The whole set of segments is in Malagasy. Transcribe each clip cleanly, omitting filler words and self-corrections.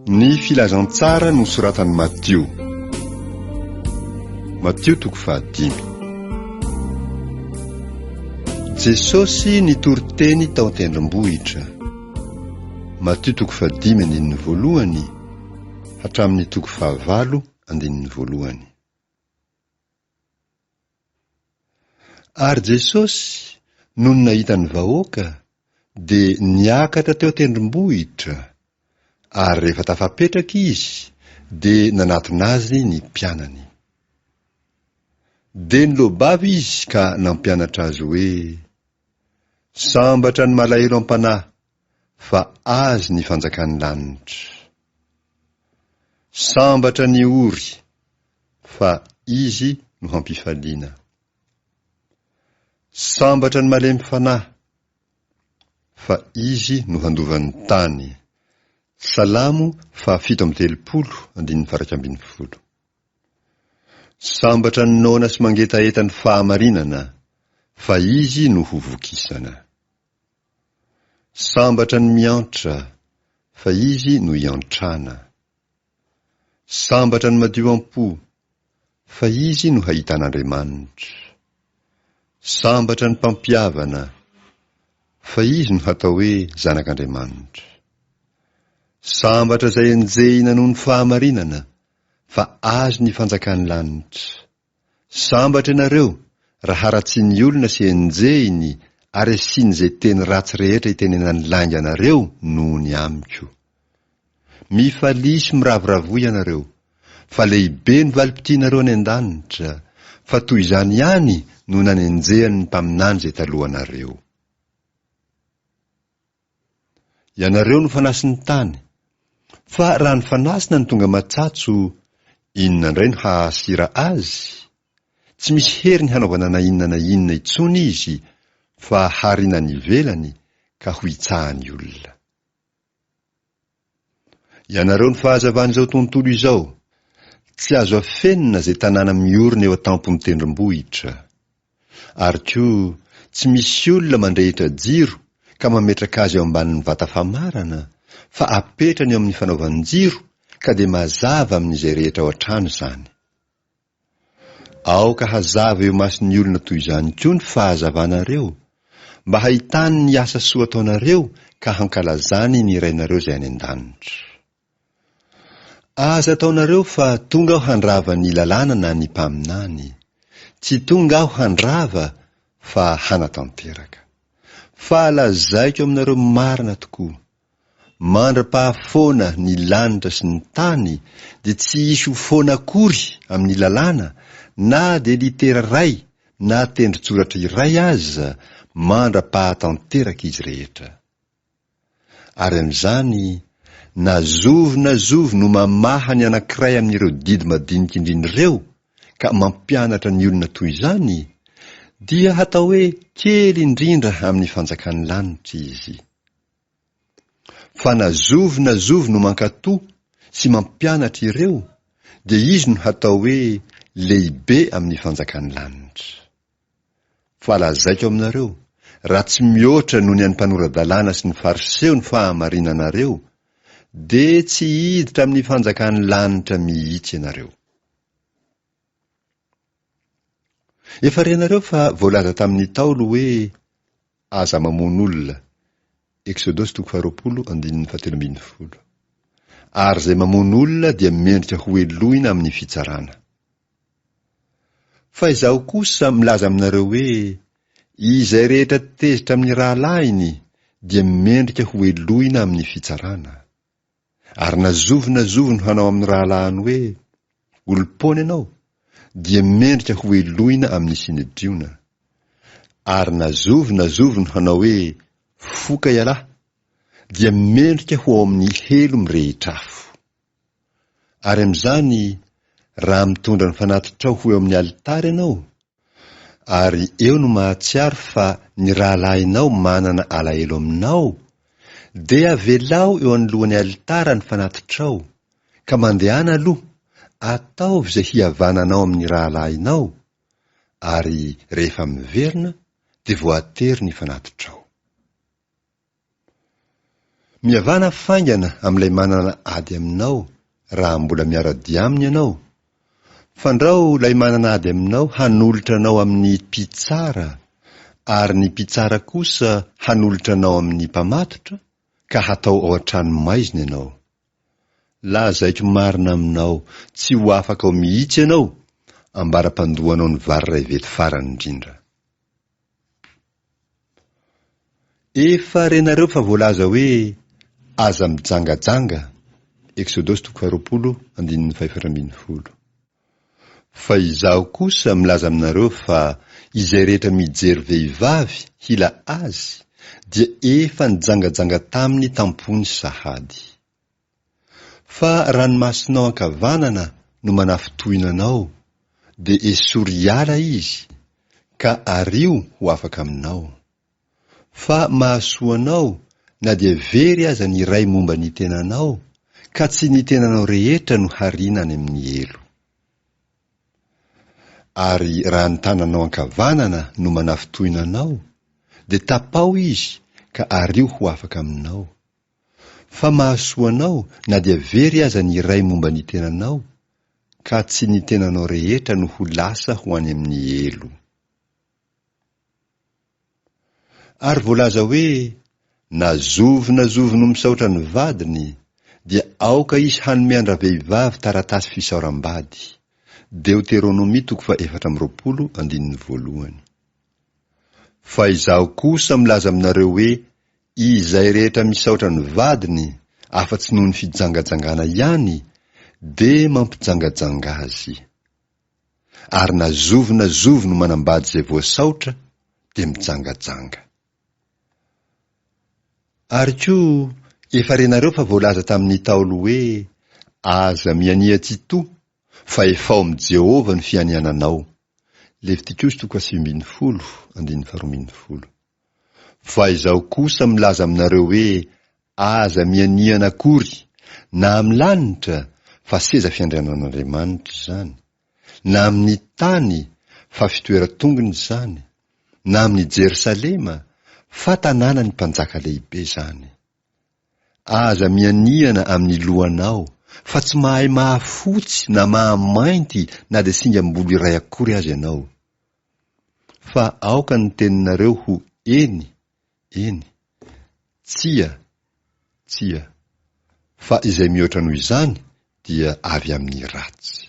Ny filazantsara nosoratan'i Mattio. Mattio 5. Jesosy nitory teny tao an-tendrombohitra. Mattio 5:1 hatramin'ny 5:8. Ary Jesosy noho nahitany vahoaka dia niakatra teo an-tendrombohitra, ary rehefa tafapetraka izy dia nanatona azy ny mpianany. Dia nilobavy izy ka nampianatra azy hoe, sambatra ny malahelo am-panahy, fa azy ny fanjakan'ny lanitra. Sambatra ny ory, fa izy no hampifaliana. Sambatra ny malemy fanahy, fa izy no handovan'ny tany. Salamo 7:30. Sambatra ny nona sy mangetaeta ny fahamarinana, fa izy no hovokisana. Sambatra ny miantra, fa izy no iantrana. Sambatra ny madio am-po, fa izy no hahitan'Andriamanitra. Sambatra ny mpampiavana, fa izy no hatao hoe zanak'Andriamanitra. Sambatra izay enjehina noho ny fahamarinana, fa azy ny fanjakan'ny lanitra. Sambatra ianareo raha haratsiany olona sy enjehiny, ary asian'izay teny ratsy rehetra itenenany langa anareo noho ny amiko. Mifalia sy miravoravo ianareo, fa lehibe ny valim-pitianareo any an-danitra, fa toy izany ihany no nanenjehany ny mpaminany izay talohanareo. Ianareo no fanasin'ny tany, fa raha ny fanasina ny tonga matsatso, inona indray no hahasira azy? Tsy misy hery ny hanaovana na inona intsony izy, fa harinany ivelany ka ho itsahany olona. Ianareo ny fahazavan'izao tontolo izao, tsy azo afenina izay tanàna miorina eo an-tampony tendrombohitra. Ary koa tsy misy olona mandrehitra jiro ka mametraka azy eo ambanin'ny vata famarana, fa apetrany eo amin'ny fanaovan'ny jiro ka dia mazava amin'izay rehetra ao an-trano izany. Aoka hazava eo mason'ny olona toy izany koa ny fahazavanareo, mba hahitany ny asa soa ataonareo ka hankalazany ny irainareo izay any an-danitra. Aza ataonareo fa tonga aho handrava ny lalàna na ny mpaminany, tsy tonga aho handrava fa hanatanteraka. Fa lazaiko aminareo marina tokoa, mandra-pahafoana ny lanitra sy ny tany, dia tsy hisy ho foana akory amin'ny lalàna, na dia litera iray na tendrin-tsoratra iray aza mandra-pahatanteraka izy rehetra. Ary amin'izany na zovo no mamaha ny anankiray amin'ireo didy madinika indrindrareo ka mampianatra ny olona toy izany, dia hatao hoe kely indrindra amin'ny fanjakan'ny lanitra izy. Fa na zovo no mankatoa sy mampianatra ireo, dia izy no hatao hoe lehibe amin'ny fanjakan'ny lanitra. Fa lazaiko aminareo, raha tsy mihoatra noho ny an'ny mpanora-dalàna sy ny fariseo ny fahamarinanareo, dia tsy hiditra amin'ny fanjakan'ny lanitra mihitsy ianareo. Efa renareo fa voalaza tamin'ny Taolo hoe aza mamono olona, Exodosy 20:17. Ary izay mamono olona dia mendrika ho eloina amin'ny fitsarana. Fa izaho kosa milaza aminareo hoe izay rehetra tezitra amin'ny rahalahiny dia mendrika ho eloina amin'ny fitsarana. Ary na zovo no hanao amin'ny rahalahiny hoe olom-pony ianao, dia mendrika ho eloina amin'ny sinedriona. Ary na zovo no hanao hoe foka ialahy, dia mendrika ho ao amin'ny helo mirehitra-afo. Ary amin'izany, raha mitondra ny fanatitrao ho eo amin'ny alitara ianao, ary eo no mahatsiaro fa ny rahalahinao manana alahelo aminao, dia avelao eo anoloan'ny alitara ny fanatitrao, ka mandehana aloha, ataovy izay hihavananao amin'ny rahalahinao, ary rehefa miverina dia voatery ny fanatitrao. miavana faingana amin'ilay manana ady aminao raha mbola miara-dia aminy ianao. Fandrao ilay manana ady aminao hanolotra anao amin'ny mpitsara, ary ny mpitsara kosa hanolotra anao amin'ny mpamatotra, ka hatao ao an-trano maizina ianao. Lazaiko marina aminao, tsy ho afaka ao mihitsy ianao, ambara-pandohanao ny vary iray vety farany indrindra. Efa renareo fa voalaza hoe aza mijangajanga. Exodosy 20:5-10. Fa izaho kosa milaza aminareo fa izay rehetra mijery vehivavy hila azy dia efa nijangajanga taminy tampony sahady. Fa ranomasinao ankavanana no manafotoina anao, dia esory hiala izy, ka ario ho afaka aminao. Fa mahasoa anao na dia very aza ny iray momba ny tenanao, ka tsy ny tenanao rehetra no harinany amin'ny elo. Ary raha ny tananao ankavanana no manafotoina anao, dia tapao izy, ka ario ho afaka aminao. Fa mahasoa anao na dia very aza ny iray momba ny tenanao, ka tsy ny tenanao rehetra no ho lasa ho any amin'ny elo. Ary voalaza hoe na zovo no misaotra ny vadiny, dia aoka izy hanome vehivavy taratasy fisaoram-bady. Deuteronomy 4:20. Fa izaho kosa milaza aminareo hoe izay rehetra misaotra ny vadiny afa-tsy noho ny fijangajangana ihany, dia mampijangajanga azy. Ary na zovo no manambady izay voasaotra, dia mijangajanga. Ary koa efa renareo fa voalaza tamin'ny Taolo hoe aza miania Tito, fa efa ao amin'ny Jehovah ny fianiananao. Levitikosy 5:12-12. Fa izaho kosa milaza aminareo hoe aza miania anakory, na amin'ny lanitra fa seza fiandrianan'Andriamanitra izany, na amin'ny tany fa fitoeran-tongony izany, na amin'ny Jerosalema fa tanàna ny mpanjaka lehibe izany. Aza mianiana amin'ny lohanao, fa tsy mahay mahafotsy na mahamainty na dia singam-bolo iray akory azy ianao. Fa aoka ny teninareo ho eny, tsia, fa izay mihoatra noho izany dia avy amin'ny ratsy.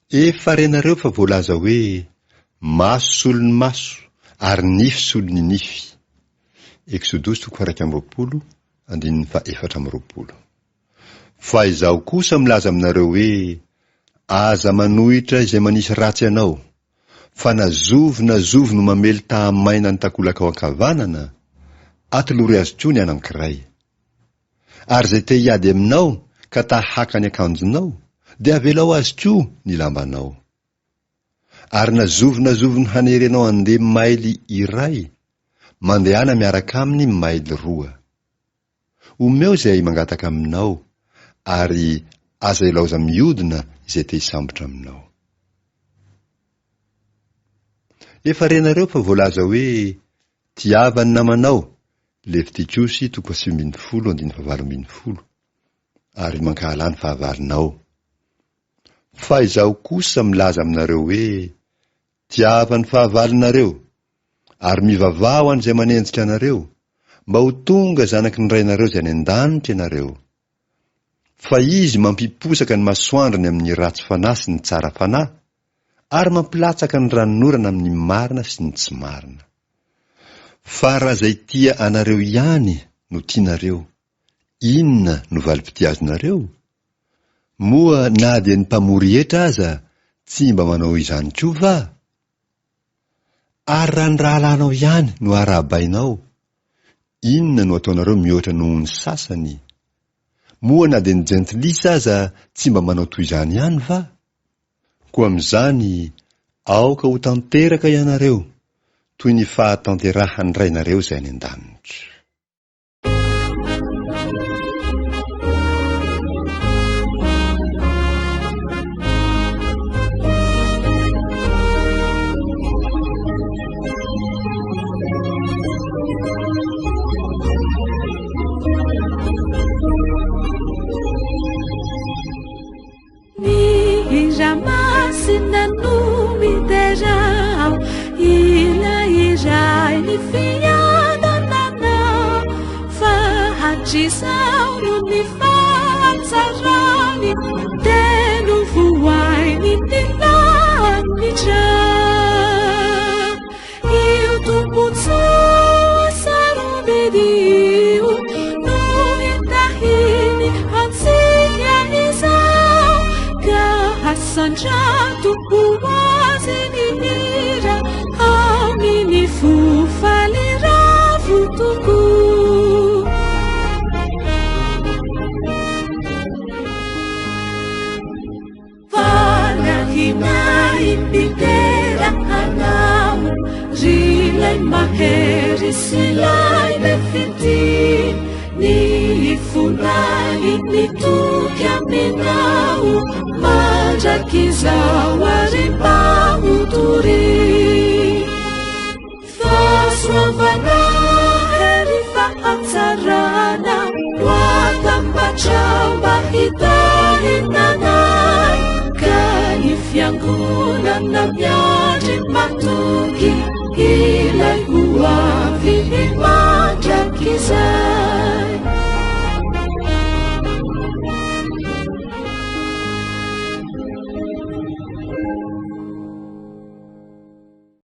Efa renareo fa voalaza hoe maso solo ny maso, ary nify solo ny nify. Exodosy 4:1-4. Fa izaho kosa milaza aminareo hoe aza manohitra izay manisy ratsy anao, fa na zovo no mamely tahamaina ny takolaka ao ankavanana, atolory azy koa ny anankiray. Ary izay te hiady aminao ka tahaka ny akanjonao, dia avelao azy koa ny lambanao. Ary na zovo no hanerenao andeha maily iray, mandehana miaraka aminy maily 2. Omeo izay mangataka aminao, ary aza ilaoza miodina izay te hisambotra aminao. Efa renareo fa voalaza hoe tiava ny namanao. Levitikosy 5:10-17. Ary mankahala ny fahavalinao. Fa izaho kosa milaza aminareo hoe tiava ny fahavalinareo, ary mivavah ho an'izay manenjika anareo, mba ho tonga zanaky ny rainareo izay any an-danitra ianareo. Fa izy mampiposaka ny masoandrony amin'ny ratsy fanahy sy ny tsara fanahy, ary mampilatsaka ny ranon'orana amin'ny marina sy ny tsy marina. Fa raha izay tia anareo ihany no tianareo, inona no valim-pitiazonareo? Moa na dia ny mpamory hetra aza tsy mba manao izany koa va? Ary raha ny rahalanao ihany no arahabainao, inona no ataonareo mihoatra noho ny sasany? Moa na dia ny jentilisa aza tsy mba manao toy izany ihany va? Koa amin'izany aoka ho tanteraka ianareo toy ny fahatanterahan'ny rainareo izay any an-danitra. fiangonana no miterao ila iray ny fianananao fahatrisao no ny fahatsarany teno voainy ny lanitra io tompontsosaromedio no hitahiny antsika izao ka hasandratompo azy ny hira amin'ny fofaliravo toko impitera anao rilay mahery silay le fiti ny fonay ny toky aminao mandrakizao arim-baho tory fasoavana hery fahatsarana loatambatrao mba hitahinanay ka ny fiangonana